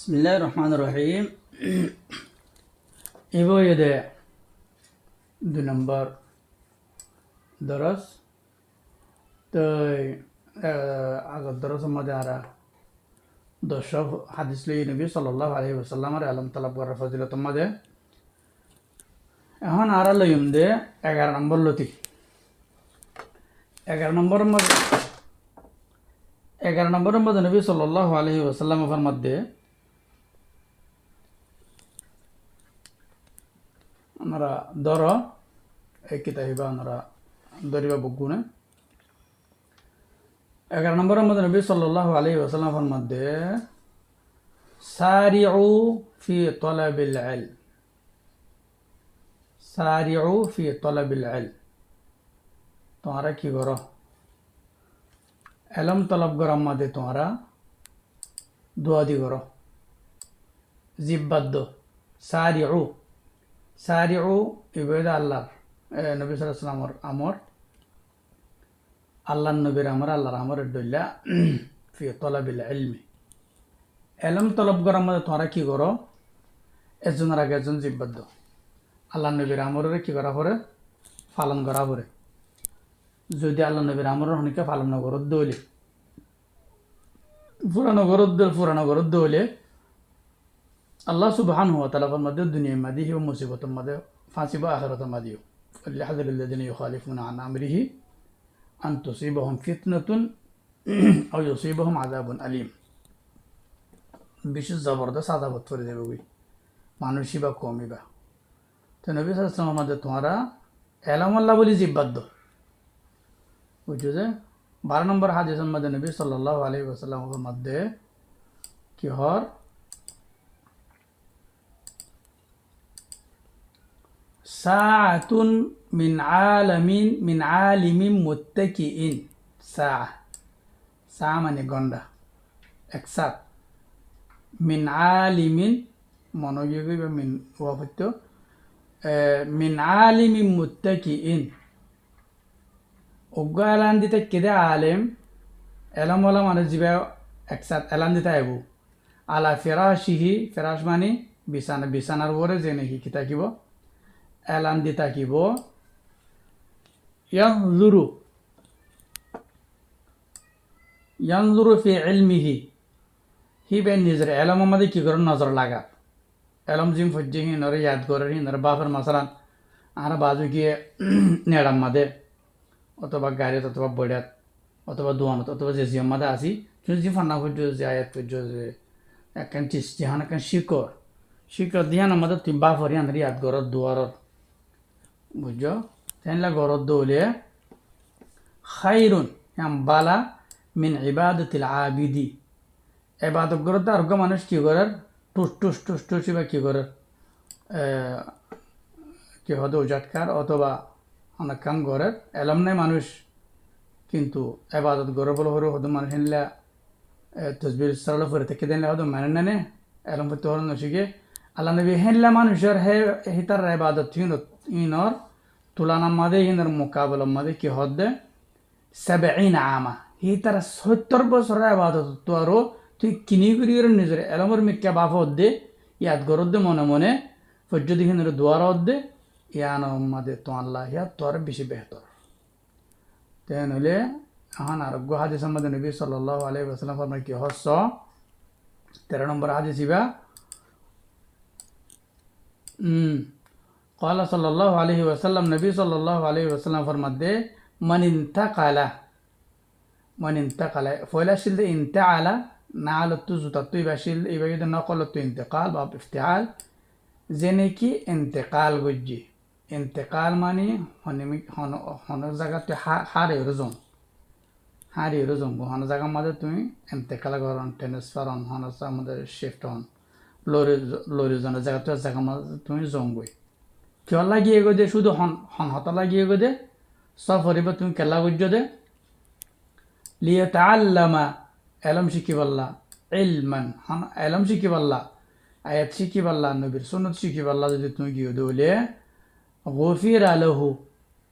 Bismillahir Rahmanir Rahim. İboyede 2 নম্বর দরস তো আগের দরসের মধ্যে আর দর্শক হাদিস লই নবী সাল্লাল্লাহু আলাইহি ওয়াসাল্লামের আলম তালাব করার ফজিলতের মধ্যে এখন আর লইম দে 11 নম্বর লতি 11 নম্বরের মধ্যে 11 নম্বরের মধ্যে নবী সাল্লাল্লাহু আলাইহি ওয়াসাল্লামের মধ্যে আমরা ধর এই কিতাবিবা আমরা ধরিবা বুকুনে 11 নম্বরের মধ্যে নবী সাল্লাল্লাহু আলাইহি ওয়াসাল্লামের মধ্যে সারিউ ফি তলাবিল ইলম সারিউ ফি তলাবিল ইলম তোমরা কি করো এলম তলব করার মধ্যে তোমরা দোয়া দি করো জিব্বাদ্দ সারিউ সারিউ ইবাদা আল্লাহ নবী সাল্লাল্লাহু আলাইহি ওয়াসাল্লামের আমর আল্লাহ নবীর আমর আল্লাহর আমরের দইলা ফি তলাবিল ইলমি এলম তলব করার মধ্যে তোমরা কি করো একজনের আগে একজন জিব্বাদ্দ আল্লাহ নবীর আমরের কি করা পরে পালন করা পরে যদি আল্লাহ নবীর আমরের হনিকে পালন নগরত দইলে পুরানো গরত দইলে আল্লাহ সুবহানাহু ওয়া তাআলার মধ্যে দুনিয়ার মধ্যে ও মুসিবতের মধ্যে ফাঁসিব আখিরাতের মধ্যে ফালিয়াহযিরিল্লাযিনা ইউখালিফুনা আন আমরিহি আন তুসিবাহুম ফিতনাতুন আও ইউসিবাহুম আযাবুন আলীম বিশেষ জবরদস্ত আযাবত করে দেবে ওই মানুষই বা কমই বা তো নবী সাল্লাল্লাহু আলাইহি ওয়াসাল্লামের মধ্যে তোমরা এলাম আল্লাহ বলি জিব্বাদ্দ বুঝছো যে 12 নম্বর হাদিসের মধ্যে নবী সাল্লাল্লাহু আলাইহি ওয়াসাল্লামের মধ্যে কি হর সাআতুন মিন আলিমিন মুত্তাকিইন সা মানে গন্ডা একসাথ মিন আলিমিন মনোযোগী বা মিন ওয়াফত্য মিন আলিমিন মুত্তাকিইন অজ্ঞ এলান দিতে কেদে আলেম এলাম ওলা মানে জিবা একসাথ এলান দিতে আইব আলা ফেরাশিহি ফেরাশ মানে বিছানার উপরে যে নাকি কি থাকিব এলান দি থাকিব ইয়ানজুরু ফি ইলমিহি হি বে নিজের এলম আমাদের কি করে নজর লাগা এলম জিম ফজ্জে হি নরে ইয়াদ করে হি নরে বাফের মাসালান আর বাজু গিয়ে নেড়াম মাদে অথবা গাড়িত অথবা বড়িয়াত অথবা দোয়ানত অথবা যে জিম মাদে আসি কিন্তু জি ফান্না ফজ্জ যে আয়াত ফজ্জ যে একখান চিস জিহান একখান শিকর দিহান আমাদের তুই বাফর ইয়ান ইয়াদ গরর দুয়ারর বুঝছো তাইলা গরর দৌলে খাইরুন ইয়াম বালা মিন ইবাদাতিল আবিদি ইবাদত গরর তো আরোগ্য মানুষ কি করার টুস বা কি করার কি হতে উজাটকার অথবা অনেক কাম করার এলম নাই মানুষ কিন্তু ইবাদত গরর বলে হরে হতো মানুষ হেনলা তসবির সরল ফরে থেকে দেন হতো মানে নেনে এলম করতে হল নসিকে আল্লাহ নবী হেনলা মানুষের হে হিতার ইবাদত ইনর তুলানার মাঝে ইনর মোকাবেলার মাঝে কি হদ্দে 70 আমা হিতার 70 বছরের ইবাদত তো আরো তুই কিনি করি নিজের এলমর মিক্কা বাপ হদ্দে ইয়াদ গরদ্দে মনে মনে ফজ্জদি হিনের দুয়ার হদ্দে ইয়ান মাদে তো আল্লাহ ইয়া তোর বেশি বেহতর তেন হলে এখন আরোগ্য হাদিসের মধ্যে নবী সাল্লাল্লাহু আলাইহি ওয়াসাল্লাম ফরমায় কি হস 13 নম্বর হাদিস ইবা قال صلى الله عليه وسلم نبي صلى الله عليه وسلم فرمده من انتقل فلا شيل انتعل نعل التزوت الطيب شيل يبقى نقل انتقال باب افتعال زنكي انتقال وجي انتقال ماني هن জায়গাতে হারে রজম হন জায়গা মধ্যে তুমি انتقال করন ট্রান্সফার হন হন আমাদের শিফট হন লরি জনের জায়গাতে জায়গা মধ্যে তুমি জমবই কিয় লাগিয়ে গো দে শুধু হন হতা লাগিয়ে গো দে সফরিব তুমি কেলা বুঝ দে লিয়ে তাআল্লামা এলম শিখিবাল্লা ইলমান হন এলম শিখিবাল্লা আয়াত শিখিবাল্লা নবীর সুন্নাত শিখিবাল্লা যদি তুমি গিয়ে দৌলে গফির আলহু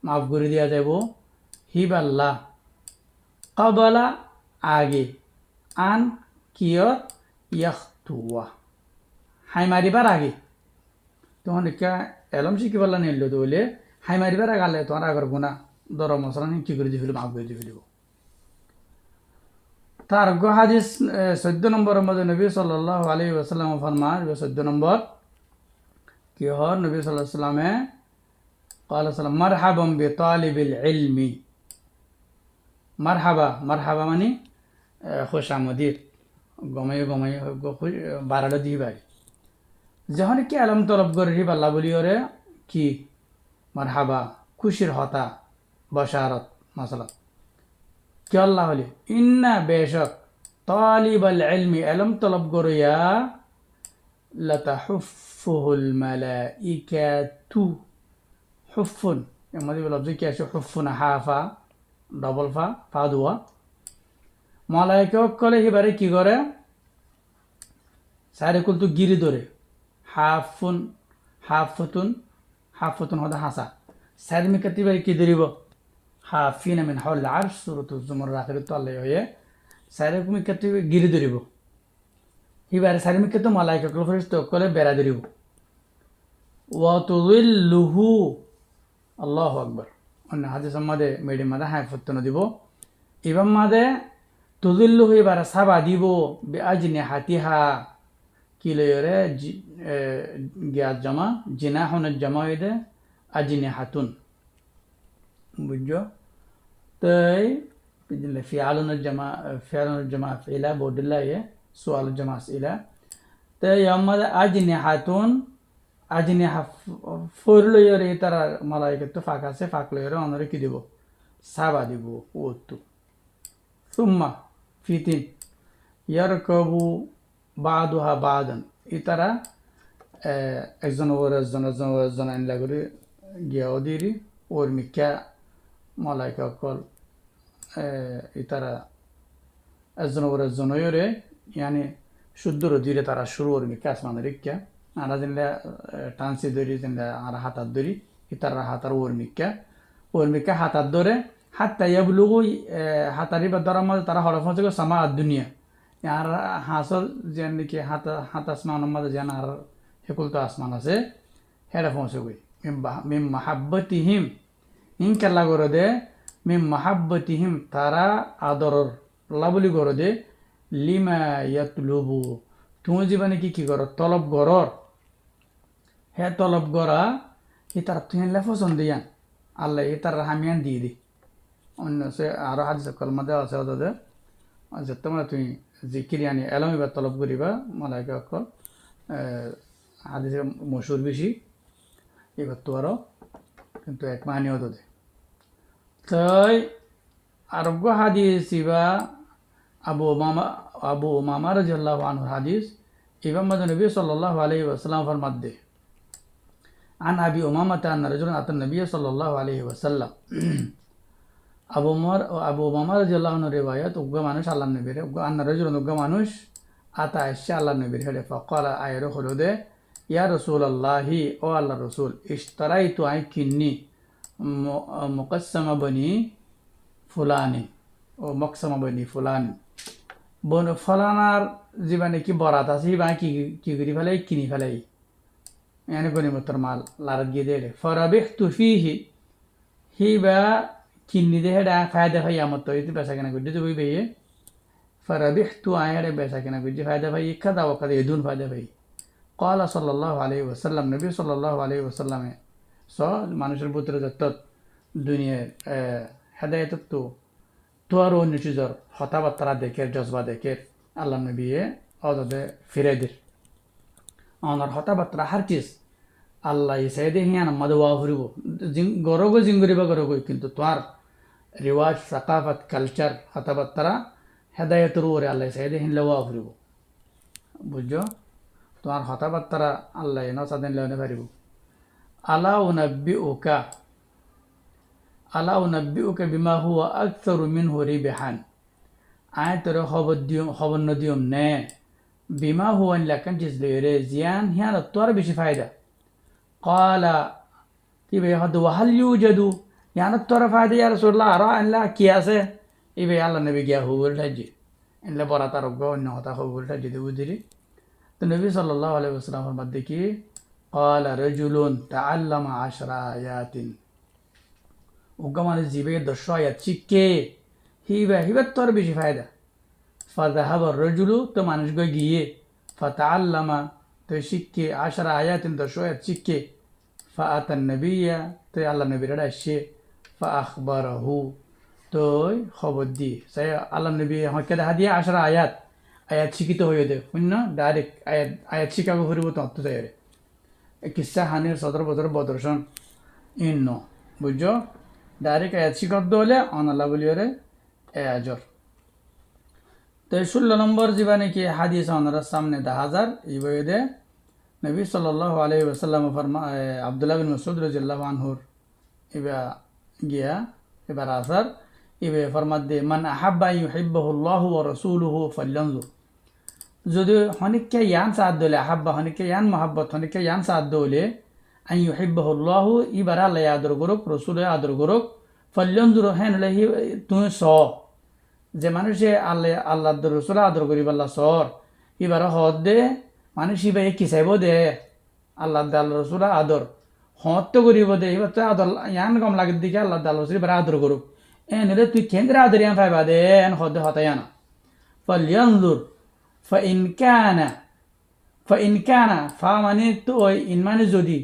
মাফ করে দেওয়া যাব হিবাল্লা কবলা আগে আন কিয় ইয়াখতুয়া হাই মারিবার আগে তখন একটা এলম শিখি পারলা নিল তো বলে হাই মারিবার আগে আলে তোমার আগর গুণা দর মশলা কি করে দিয়ে ফেলব মাফ করে দিয়ে ফেলব তার হাদিস 14 নম্বরের মধ্যে নবী সাল্লাল্লাহু আলাইহি ওয়াসাল্লাম ফরমান 14 নম্বর কি হর নবী সাল্লাল্লাহু আলাইহি ওয়াসাল্লামে قال সাল্লাম মারহাবাম বিতালিবিল ইলমি মারহাবা মানে খুশামদির গমাই বারালো দিয়ে বাড়ি যখন কি আলম তলব করে পাল্লা বলি ওরে কি মারহাবা খুশির হতা বশারত মাসালা কি আল্লাহ হলে ইন্না বেশক তালিবাল ইলমি আলম তলব করিয়া লাতাহুফুহুল মালাইকাতু হুফুন এর মধ্যে লফজ কি আছে হুফুন হাফা ডবল ফা দুয়া মালাইকা কলে এবারে কি করে সাইরে কুল তো গিরি ধরে হাফুতুন হদা হাসা সাইর মিকাতি বারে কি ধরিব হাফিনা মিন হাওল আরশ সূরাতুজ জুমার আখিরে তো আল্লাহ হয়ে সাইরে মিকাতি গিরি ধরিব এবারে সাইর মিকাতি মালাইকা কল ফেরেশতা কলে বেড়া ধরিব ওয়া তুযিল্লুহু আল্লাহু আকবার অন্য হাদিস আমাদের মেডিম মাদে হাফুতুন দিব ইবাম মাদে তুযিল্লুহু এবারে সাবা দিব বিআজনি হাতিহা কিলয়রে গিয়াত জমা জিনাহুনের জমা হইদে আজিনে হাতুন বুঝছো তাই ফিয়ালুনের জমা ফিলা বদুল্লাহ সুয়ালুর জমা আসিলা তাই আমাদের আজিনে ফোর লইরে তারা মালাইকে তো ফাঁক আছে ফাঁক লইরে অনরে কি দিব সাবা দিব ওতু সুম্মা ফিতিন ইয়ারকাবু বাদুহা বাদান ইতারা একজন ওর একজন আনলা করে গিয়া ওদিরি ওর মিক্কা মালাইকা কল ইতারা একজন ওর একজন ওরে ইয়ানি শুদ্ধর দিলে তারা শুরু ওর মিক্কা আসমানের রিক্কা আরা যেনলে টানসি ধরি যেনলে আর হাতার ধরি ইতারা হাতার ওর মিক্কা হাতার ধরে হাত তাইয়া বলুগো হাতারি বা ধরার মধ্যে তারা হরফ হচ্ছে সামা আর দুনিয়া আর হাঁসর যেন নাকি হাত আসমানের মধ্যে যেন আর হেকুল তো আসমান আছে হেরা পৌঁছে গই মিম মাহাব্বতিহিম হিম কেল্লা করে দে মিম মাহাব্বতিহিম তারা আদরর লাবলি করে দে লিমা ইয়াতলুবু তুমি জীবনে কি করো তলব গরর হে তলব গরা হি তার তুই পছন্দ ইয়ান আল্লাহ ই তার হামিয়ান দিয়ে দি অন্য সে আরো হাদিস কলমা দেওয়া আছে ওদের আচ্ছা তোমরা তুমি জিকির আনি এলম এবার তলব করিবা মালাইকা অকল হাদিসে মশুর বেশি এবার তো আরো কিন্তু এক মাহানিও তো দে তাই আরোগ্য হাদিস ইবা আবু উমামা রাদিয়াল্লাহু আনহুর হাদিস ইবা নবী সাল্লাল্লাহু আলাইহি ওয়াসাল্লাম ফরমাতে আন আবি উমামাতা আন্না রাজুলান আতান নবী সাল্লাল্লাহু আলাইহি ওয়াসাল্লাম আবু উমামা রাদিয়াল্লাহু আনহু রিওয়ায়াত উগ্র মানুষ আল্লাহর নবীর আন্না রাজুলান উগ্র মানুষ আতা আয়েশা আল্লাহর নবীর হেডে ফাকালা আয়রো হলুদে ইয়া রাসূলুল্লাহি ও আল্লাহর রাসূল ইশতারাইতু আই কিন্নি মুকাসসামা বনি ফুলানি ও মকসামা বনি ফুলানি বন ফলানার জীবনে কি বরাত আছে বা কি করি ফেলাই কিনি ফেলাই এনে গনিমতর মাল লারত গিয়ে দেড়ে ফরাবিহতু ফিহি হি বা কিন্নি দে হেডা ফায়দা ভাই আমার তো এতে বেচা কেনা করতে তুই ভাইয়ে ফরাবিহতু আয়ারে বেচা কেনা করতে ফায়দা ভাই কাদা ও কাদা এদুন ফায়দা ভাই ক্বালা সাল্লাল্লাহু আলাইহি ওয়াসাল্লাম নবী সাল্লাল্লাহু আলাইহি ওয়াসাল্লামে মানুষের ভিতরে যত দুনিয়ার হেদায়েত তো তোর অন্য চিজর হতাবার্তা দেখের জজবা দেখের আল্লাহ নবীয়ে অদে ফিরে দের আমার হতাবার্তা হার চিজ আল্লাহ ইসাইদে হিয়ান আমাদের ওয়া ফুরিব গরগো জিঙ্গুরিবা গরগো কিন্তু তোর রিওয়াজ সাকাফত কালচার হতাবার্তা হেদায়েতের ওরে আল্লাহ ইসাইদে হিনলে ওয়া ফুরিব বুঝছো তোমার হতাবার্তা আল্লাহ নসাদিন লেনে পারিব আলা উনাব্বিউকা বিমা হুয়া আকসারু মিনহু রিবহান আয় তোর খবর নদিয়ম নে বিমা হুয়ান লাকান চিজ লইরে জিয়ান হিয়ান তোর বেশি ফায়দা ক্বালা ইবে হদ ওয়াহাল ইউজাদু ইয়ান তোর ফায়দা ইয়া রাসূলুল্লাহ আর আল্লাহ কি আছে ইবে আল্লাহ নবী গিয়া হুবুল ঠাজি এনলে বড় তার অন্য হতা হুবুল ঠাজি দে বুঝিরি তো নবী সাল্লাল্লাহু আলাইহি ওয়াসাল্লামের মধ্যে কি قال رجل تعلم 10 آيات উগ্র মানে জিবে 10 আয়াত শিখে হিবার তোর বেশি ফায়দা فذهب الرجل তো মানুষ গিয়ে فتعلم তো শিখে 10 আয়াত 10 আয়াত শিখে فأتى النبي তো আল্লাহ নবীর আসে فأخبره তো খবর দি সেই আল্লাহ নবী আমাকে দেখা দিয়ে 10 আয়াত আয়াত শিখিত হয়ে দে শূন্য ডাইরেক্ট আয়াত শিকাগো ফুরিব তত্ত্ব চাই কিসা হানির 17 বছর বদর্শন ইন্ন বুঝছো ডাইরেক্ট আয়াত শিকত হলে অনাল্লাহ বলি ওরে আজর তো 16 নম্বর জীবনে কি হাদিস ওনার সামনে 10,000 এই বইয়ে নবী সাল্লাল্লাহু আলাইহি ওয়াসাল্লাম ফরমা আব্দুল্লাহ বিন মাসউদ রাদিয়াল্লাহু আনহুর ইবা গিয়া এবার আসার ইবে ফরমাত দে মান আহাব্বা ইউহিব্বুহুল্লাহু ওয়া রাসূলুহু ফালয়ানজুর যদি হনিকে ইয়ান সাদ দলে আহাব্বা হনিকে ইয়ান মহব্বত হনিকে ইয়ান সাদ দলে আই ইউহিব্বুহুল্লাহু ইবারা আল্লাহ আদর করুক রাসূল আদর করুক ফালয়ানজুর হেন লহি তুমি স যে মানুষে আল্লাহ রাসূল আদর করিব আল্লাহ সর ইবারা হদ দে মানুষ ইবা কি চাইব দে আল্লাহ রাসূল আদর হত তো করিব দে এবার তো আদর ইয়ান কম লাগে দিকে আল্লাহ রাসূল ইবারা আদর করুক এনলে তুই কেন্দ্র আদর ইয়ান পাইবা দে এন হদ হতায়ানা ফালয়ানজুর فإن كان فمن تو إن من যদি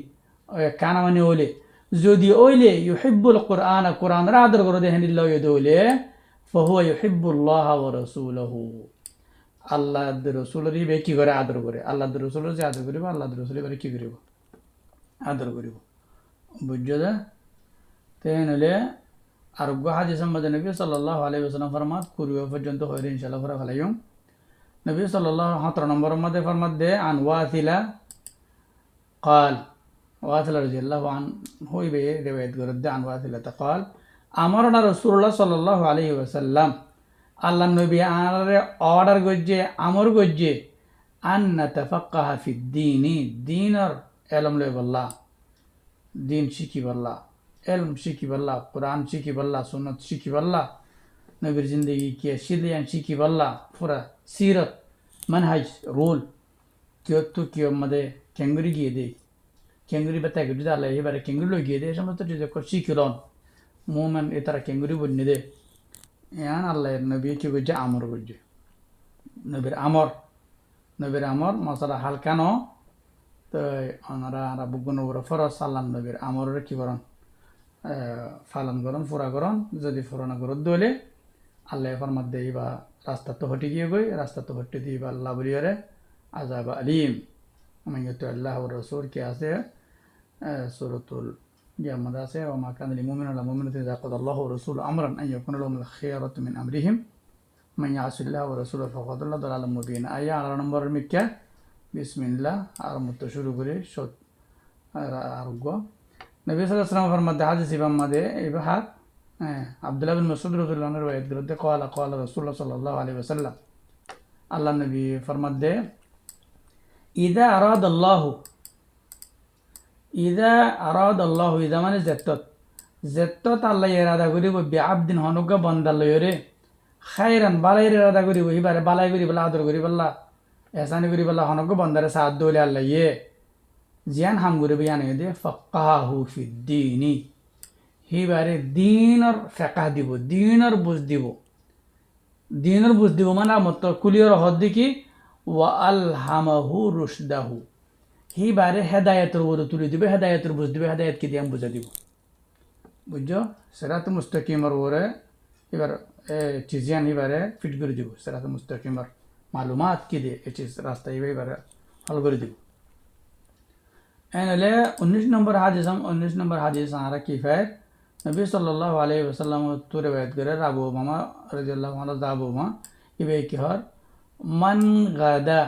কানা মানে ওলে যদি ওইলে ইউহিব্বুল কুরআন কুরআন রা আদর করে দেন লিল্লাহ ইদুলে فهو يحب الله ورسوله আল্লাহ রাসূলের বে কি করে আদর করে আল্লাহ রাসূলের যে আদর করিব আল্লাহ রাসূলের কি করিব আদর করিব বুঝছো না তেনলে আর হাদিসের মধ্যে নবী সাল্লাল্লাহু আলাইহি ওয়াসাল্লাম ফরমাত কুরবে পর্যন্ত হইরে ইনশাআল্লাহ ফরা ফলাইম নবী সাল্লাল্লাহু 17 নম্বরের মধ্যে ফরমাত দে আন ওয়াসিলা قال ওয়াসিলা রাদিয়াল্লাহু আনহু বে রিওয়ায়াত করে দে আন ওয়াসিলা قال আমারনা রাসূলুল্লাহ সাল্লাল্লাহু আলাইহি ওয়াসাল্লাম আল্লাহ নবী আমারে অর্ডার গজ্জে আমর গজ্জে আন নাতাফাক্কাহা ফিদ্দীনি দ্বীনর ইলম লইবাল্লাহ দ্বীন শিখিবাল্লাহ ইলম শিখিবাল্লাহ কুরআন শিখিবাল্লাহ সুন্নাত শিখিবাল্লাহ নবীর জিন্দগি কি শিলিয়ান শিখিবাল্লাহ পুরা সিরত মানহাজ রুল কিয় মধ্যে কেঙ্গুরি গিয়ে দেই কেঙ্গুরি বা তাকে যদি আল্লাহ এবারে কেঙ্গুরি গিয়ে দেয় সমস্ত শিখিলন মোমেন এ তারা কেঙ্গুরি বন্যে দে ইয়ান আল্লাহ নবী কি করছে আমর করছে নবীর আমর মশলা হালকানো তো ওনারা বুগুন ফরজ আল্লাহ নবীর আমরের কি করেন ফালন করন ফুরা করন যদি ফুরানো করত দলে আল্লাহ ফরমাত দেই বা রাস্তা তো হটে গিয়ে গই রাস্তা তো হটে দিই বা আল্লাহ বলিয়ারে আযাব আলিম আমি তো আল্লাহ ওর রাসূল কি আছে সূরাতুল ইয়ামাদ আছে ওয়া মা কানা লিল মুমিনিনা ওয়াল মুমিনাতি ইযা ক্বাদা আল্লাহু ওয়া রাসূলুহু আমরান আন ইয়াকুনা লাহুমুল খিয়ারাতু মিন আমরিহিম মান ইয়াসিল্লাহু ওয়া রাসূলুহু ফাকাদ দাল্লা দালালাম মুবিন আয়া 11 নম্বরের মিক্কা বিসমিল্লাহ আর মতো শুরু করে আরোগ্য নবী সাল্লাল্লাহু আলাইহি ওয়াসাল্লাম ফরমাতে হাদিস ইমাম মাদে ইবাহাত আব্দুল্লাহ বিন মাসউদ রাদিয়াল্লাহু আনহু riwayat করতে قال রাসূলুল্লাহ সাল্লাল্লাহু আলাইহি ওয়াসাল্লাম আল্লাহ নবী ফরমাতে ইযা আরাদাল্লাহু ইযা মানে জেত্তত আল্লাহ ইরাদা করিব বিআবদিন হনুকা বান্দা লয়রে খায়রান বালাইর ইরাদা করিব হিবারে বালাই করিব আদর করিব আল্লাহ এহসান করিব আল্লাহ হনুকা বান্দারে সাথ দলে আল্লাহ ইয়ে জিয়ান হাম করিব ইয়ানে দে ফাক্কাহু ফিদ্দীনি হিবারে দ্বীনর ফিকহ দিব দ্বীনর বুঝ দিব মানে মত কুলিয়র হদ্দি কি ওয়া আলহামাহু রুশদাহু হিবারে হেদায়েতের ওর তুলে দিবে হেদায়েতের বুঝ দিবে হেদায়েত কি দিয়ে বুঝা দিব বুঝছো সিরাত মুস্তাকিমর ওরে এবার চিজিয়ান হিবারে ফিট করে দিব সিরাত মুস্তাকিমর মালুমাত কি দিয়ে এই চিজ রাস্তা এবারে হল করে দিব এনলে 19 নম্বর হাদিস আরা কি ফায় নবী সাল্লাল্লাহু আলাইহি ওয়াসাল্লাম তো রিওয়ায়াত করে আবু উমামা রাদিয়াল্লাহু আনহু আবু উমামা ইবে কি হর মান গাদা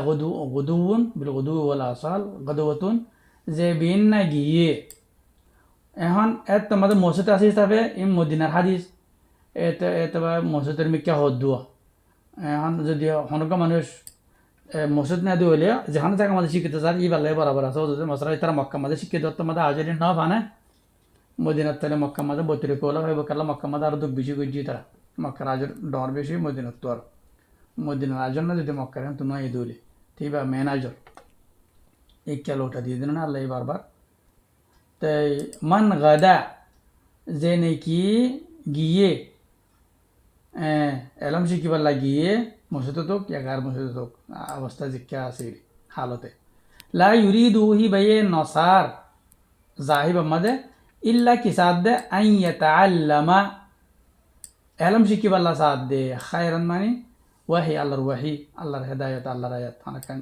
গুদুউন বিল গুদু ওয়াল আসাল গাদওয়াতুন যে বিন না গিয়ে এখন তোমাদের মসজিদ আছে হিসাবে মদিনার হাদিস এতবা মসজিদের মিক্কা হদুয়া এখন যদি হনকা মানুষ মসজিদ না দিলে যেখানে থাকে আমাদের শিক্ষিত স্যার ই বাল্লাই বরাবর আছে মশলা তারা মক্কা মাঝে শিক্ষিত তোমাদের হাজারি না পানে মদিনার তাহলে মক্কা মাঝে বত্রি কোলা ভাইব কালা মক্কা মাঝে আরো দুঃখ বেশি করছি তারা মক্কার আজর ডর বেশি মদিনার তো আর মদিনার আজর না যদি মক্কার তো নয় দৌলে তিবা ম্যানেজার এই ক্যালোটা দিয়ে দিলেন আল্লাহ বারবার। তাই মান গাদা যে নাকি গিয়ে এলম শিকিবার লাগিয়ে মসজিদে তোক এগার মসজিদে তোক অবস্থা জিজ্ঞা আছে হালতে লা ইউরিদু হি বাইয়ে নসার জাহিব আমাদে ইল্লা কি সাদে আন ইয়াতাআল্লামা এলম শিকিবাল্লা সাদে খায়রান মানে ওয়াহি আল্লাহর ওয়াহি আল্লাহর হেদায়েত আল্লাহর আয়াত আনাকান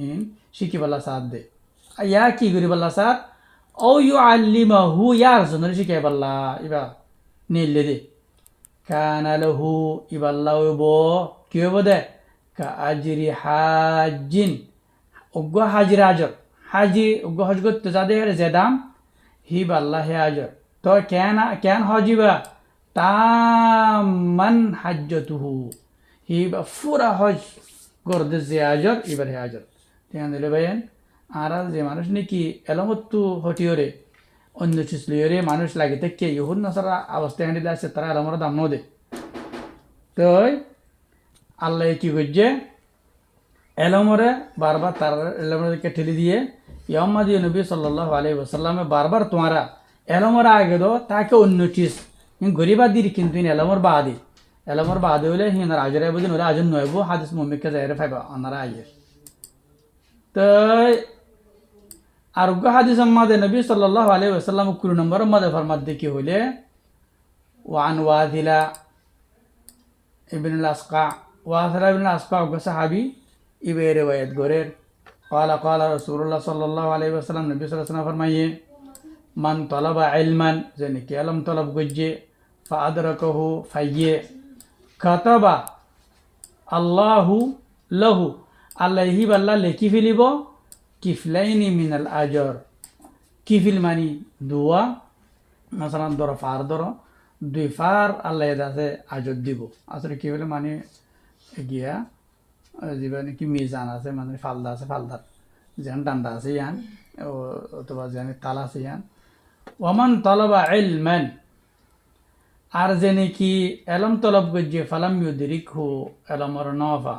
ইন শিকিবাল্লা সাদে ইয়া কি গরিবাল্লা সাদ ও ইউআল্লিমাহু ইয়ার জন্য শিকাইবাল্লা ইবা নিলে দে কানা লাহু ইবাল্লাহ বো কি হইব দে কা আজরি হাজিন অজ্ঞ হাজির আজর হাজি অজ্ঞ হজ করতে যাদের যে দাম হি বাল্লাহ হে আজর তো কেন হজিবা তামান হাজ্জতুহু হি বা ফুরা হজ করতে যে আজর এবার হে আজর তেন দিলে ভাইয়েন আর যে মানুষ নাকি এলমত্তু হটিওরে অন্য চিসলিওরে মানুষ লাগে থেকে ইহুন নাসারা অবস্থা হ্যান্ডিল আছে তারা এলমরা দাম নদে তো আল্লাহ কি করছে এলমরে বারবার তার এলমরকে ঠেলে দিয়ে ইয়াম্মাদি নবী সাল্লাল্লাহু আলাইহি ওয়াসাল্লামে বারবার তোমারা এলমর আগে দো তাকে অন্য চিজ গরিবা দির কিন্তু এলমর বাদে হলে হিনার আজরে বুঝেন ওরা আজন নয় হাদিস মুমিককে জায়রে ফাইবা আনারা আইয়ে তো আরোগ্য হাদিস আমাদের নবী সাল্লাল্লাহু আলাইহি ওয়াসাল্লাম কুল নম্বর মধ্যে ফরমাত দেখি হইলে ওয়ান ওয়াদিলা ইবনুল আসকা ওয়াসরা ইবনুল আসকা ওগো সাহাবী ইবে রিওয়ায়াত গরের قال رسول الله صلى الله عليه وسلم নবী সাল্লাল্লাহু আলাইহি ওয়াসাল্লাম ফরমাইয়ে মান তালাবা ইলমান যেন কি ইলম তলব গজ্জে ফাআদরাকাহু ফাইয়ে কাতাবা আল্লাহু লাহু আল্লাহি বাল্লাহ লেখি ফেলিব কিফলাইনি মিনাল আজর কিফিল মানি দুয়া মাসালান ধরো ফার ধরো দুই ফার আল্লাহ দাসে আজর দিব আসলে কিফিল মানে গিয়া যেবা নাকি মিজান আছে মানে ফালদা আছে ফালদার যেন ডান্ডা আছে ইয়ান অথবা যেন তাল আছে ইয়ান ওমান তলবা ইলমান আর যে নাকি এলম তলব গজ্জে ফালাম ইউদরিকহু এলমর নফা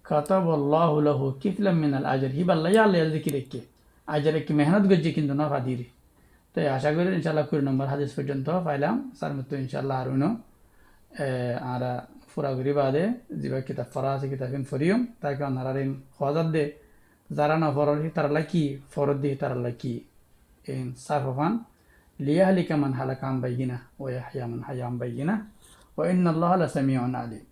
কাতাবাল্লাহু লাহু কিফলাম মিনাল আজর হি বাল্লাহ আল্লাহ জিকির রেখে আজরে কি মেহনত গজ্জে কিন্তু নফা দিরে তাই আশা করি ইনশাআল্লাহ 20 নম্বর হাদিস পর্যন্ত পাইলাম সার মতো ইনশাআল্লাহ আরুনো আর ফুরা গরি বাদে যেবা কিতাব পড়া আছে কিতাবিন ফরিয়ম তাকে অনারারিন হজার দে যারা না ফরর তারা লাকি ফরদ দি তারা লাকি ইন সাফান লিয়াহলিকা মান হালাকা আন বাইয়িনা ওয়া ইয়াহইয়া মান হাইয়া আন বাইয়িনা ওয়া ইন্নাল্লাহা লাসামিউন আলিম